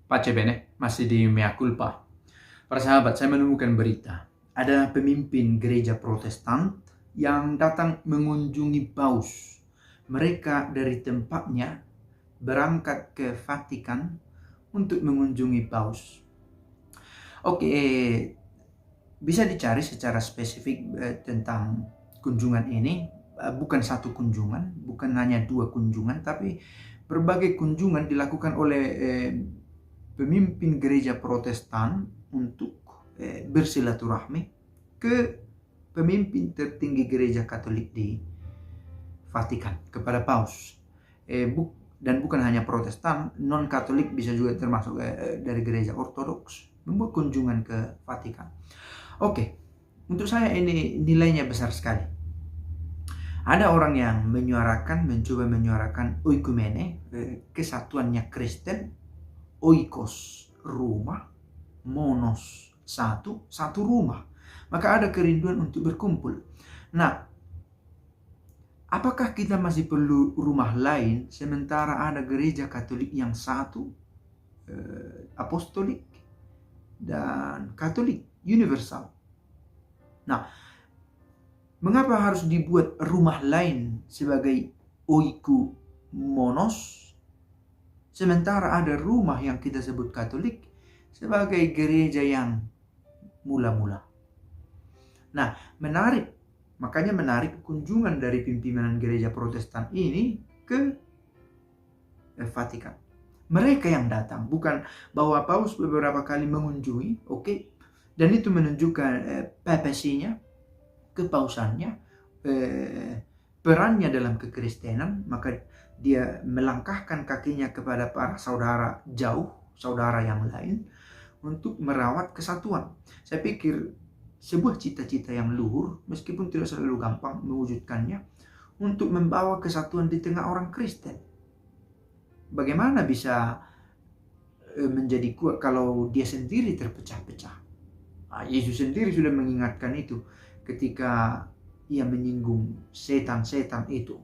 Pace bene, masih di Mea Culpa. Para sahabat, saya menemukan berita. Ada pemimpin gereja Protestan yang datang mengunjungi paus. Mereka dari tempatnya berangkat ke Vatikan untuk mengunjungi paus. Oke, bisa dicari secara spesifik tentang kunjungan ini. Bukan satu kunjungan, bukan hanya dua kunjungan, tapi berbagai kunjungan dilakukan oleh pemimpin gereja Protestan untuk bersilaturahmi ke pemimpin tertinggi gereja Katolik di Vatikan, kepada Paus. Dan bukan hanya Protestan, non-Katolik bisa juga termasuk dari gereja Ortodoks membuat kunjungan ke Vatikan. Oke, untuk saya ini nilainya besar sekali. Ada orang yang mencoba menyuarakan oikumene, kesatuannya Kristen, oikos, rumah, monos, satu rumah. Maka ada kerinduan untuk berkumpul. Nah, apakah kita masih perlu rumah lain sementara ada gereja Katolik yang satu, apostolik dan Katolik universal? Nah, mengapa harus dibuat rumah lain sebagai oiku monos sementara ada rumah yang kita sebut Katolik sebagai gereja yang mula-mula? Nah, makanya menarik kunjungan dari pimpinan gereja Protestan ini ke Vatikan. Mereka yang datang, bukan bahwa Paus beberapa kali mengunjungi, oke, dan itu menunjukkan papasinya, kepausannya, perannya dalam kekristenan. Maka dia melangkahkan kakinya kepada para saudara jauh, saudara yang lain, untuk merawat kesatuan. Saya pikir sebuah cita-cita yang luhur, meskipun tidak selalu gampang mewujudkannya, untuk membawa kesatuan di tengah orang Kristen. Bagaimana bisa menjadi kuat kalau dia sendiri terpecah-pecah? Yesus sendiri sudah mengingatkan itu ketika ia menyinggung setan-setan itu.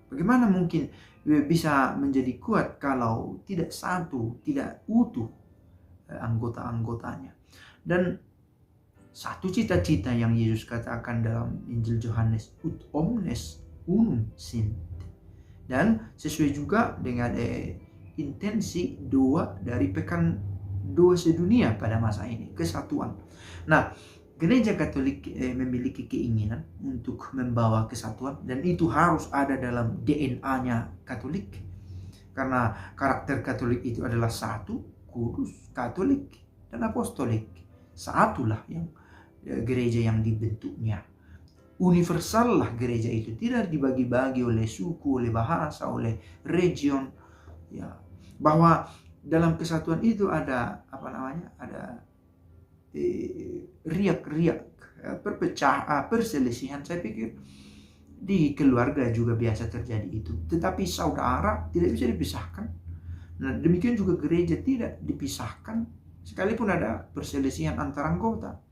Bagaimana mungkin bisa menjadi kuat kalau tidak satu, tidak utuh anggota-anggotanya? Dan satu cita-cita yang Yesus katakan dalam Injil Yohanes, ut omnes unum sint. Dan sesuai juga dengan intensi doa dari pekan doa sedunia pada masa ini, kesatuan. Nah, gereja Katolik memiliki keinginan untuk membawa kesatuan, dan itu harus ada dalam DNA-nya Katolik. Karena karakter Katolik itu adalah satu, kudus, Katolik, dan apostolik. Satulah yang gereja yang dibentuknya. Universal lah gereja itu, tidak dibagi-bagi oleh suku, oleh bahasa, oleh region. Ya, bahwa dalam kesatuan itu ada ada riak-riak, perselisihan. Saya pikir di keluarga juga biasa terjadi itu. Tetapi saudara tidak bisa dipisahkan. Nah, demikian juga gereja tidak dipisahkan sekalipun ada perselisihan antar anggota.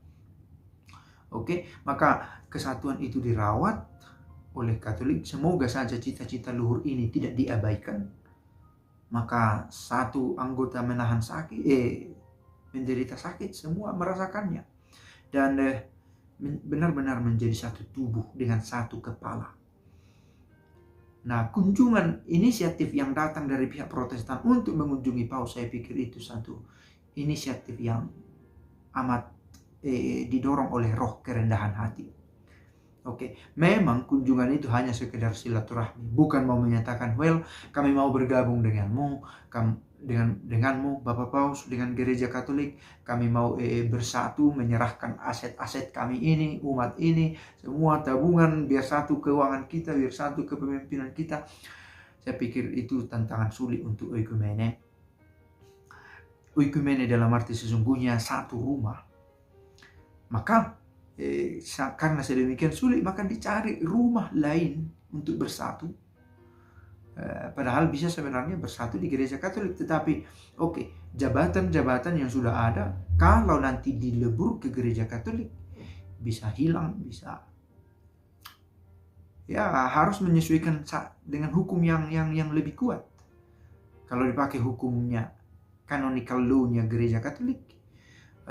Oke, maka kesatuan itu dirawat oleh Katolik. Semoga saja cita-cita luhur ini tidak diabaikan. Maka satu anggota menahan sakit, menderita sakit, semua merasakannya. Dan benar-benar menjadi satu tubuh dengan satu kepala. Nah, kunjungan inisiatif yang datang dari pihak Protestan untuk mengunjungi Paus, saya pikir itu satu inisiatif yang amat didorong oleh roh kerendahan hati. Oke, memang kunjungan itu hanya sekedar silaturahmi, bukan mau menyatakan, well, kami mau bergabung denganmu, denganmu Bapak Paus, dengan gereja Katolik, kami mau bersatu menyerahkan aset-aset kami ini, umat ini, semua tabungan, biar satu keuangan kita, biar satu kepemimpinan kita. Saya pikir itu tantangan sulit untuk oikumene. Oikumene dalam arti sesungguhnya satu rumah. Maka karena sedemikian sulit, maka dicari rumah lain untuk bersatu. Padahal bisa sebenarnya bersatu di gereja Katolik, tetapi jabatan-jabatan yang sudah ada, kalau nanti dilebur ke gereja Katolik, bisa hilang, bisa harus menyesuaikan dengan hukum yang lebih kuat. Kalau dipakai hukumnya canonical law-nya gereja Katolik,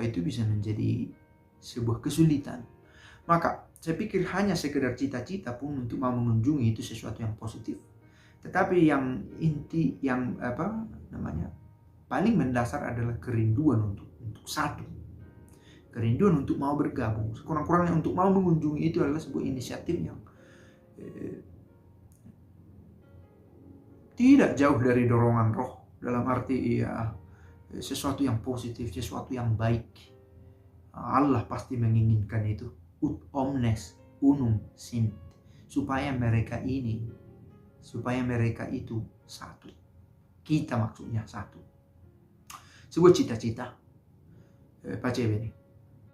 itu bisa menjadi sebuah kesulitan. Maka saya pikir hanya sekedar cita-cita pun untuk mau mengunjungi itu sesuatu yang positif. Tetapi yang inti, yang paling mendasar adalah kerinduan untuk satu. Kerinduan untuk mau bergabung. Kurang-kurangnya untuk mau mengunjungi itu adalah sebuah inisiatif yang tidak jauh dari dorongan roh. Dalam arti sesuatu yang positif, sesuatu yang baik. Allah pasti menginginkan itu. Ut omnes unum sint. Supaya mereka itu satu. Kita maksudnya satu. Sebuah cita-cita. Pace bene.